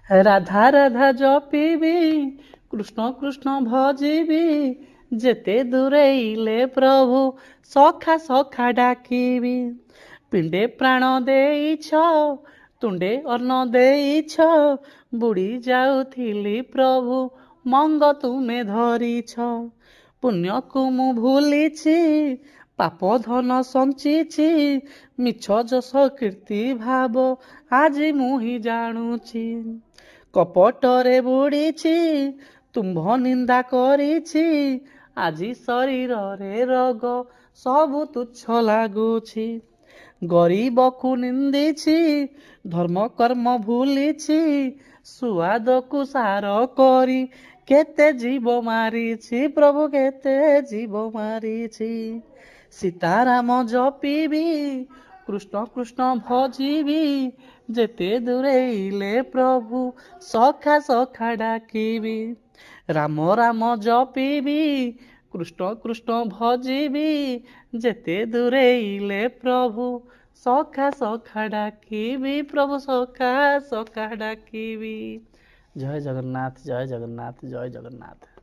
ରାଧା ରାଧା ଜପିବି କୃଷ୍ଣ କୃଷ୍ଣ ଭଜିବି ଯେତେ ଦୂରେଇଲେ ପ୍ରଭୁ ସଖା ସଖା ଡାକିବି। ପିଣ୍ଡେ ପ୍ରାଣ ଦେଇଛ ତୁଣ୍ଡେ ଅନ୍ନ ଦେଇଛ ବୁଡ଼ି ଯାଉଥିଲି ପ୍ରଭୁ ମଙ୍ଗ ତୁମେ ଧରିଛ। ପୁଣ୍ୟକୁ ମୁଁ ଭୁଲିଛି ପାପ ଧନ ସଞ୍ଚିଛି ମିଛ ଯଶ କୀର୍ତ୍ତି ଭାବ ଆଜି ମୁଁ ହିଁ ଜାଣୁଛି। କପଟରେ ବୁଡ଼ିଛି ତୁମ୍ଭ ନିନ୍ଦା କରିଛି ଆଜି ଶରୀରରେ ରୋଗ ସବୁ ତୁଚ୍ଛ ଲାଗୁଛି। ଗରିବକୁ ନିନ୍ଦିଛି ଧର୍ମ କର୍ମ ଭୁଲିଛି ସୁଆଦକୁ ସାର କରି କେତେ ଜୀବ ମାରିଛି ପ୍ରଭୁ କେତେ ଜୀବ ମାରିଛି। ସୀତାରାମ ଜପିବି କୃଷ୍ଣ କୃଷ୍ଣ ଭଜିବି ଯେତେ ଦୂରେଇଲେ ପ୍ରଭୁ ସଖା ସଖା ଡାକିବି। ରାମ ରାମ ଜପିବି କୃଷ୍ଣ କୃଷ୍ଣ ଭଜିବି ଯେତେ ଦୂରେଇଲେ ପ୍ରଭୁ ସଖା ସଖା ଡାକିବି ପ୍ରଭୁ ସଖା ସଖା ଡାକିବି। ଜୟ ଜଗନ୍ନାଥ ଜୟ ଜଗନ୍ନାଥ ଜୟ ଜଗନ୍ନାଥ।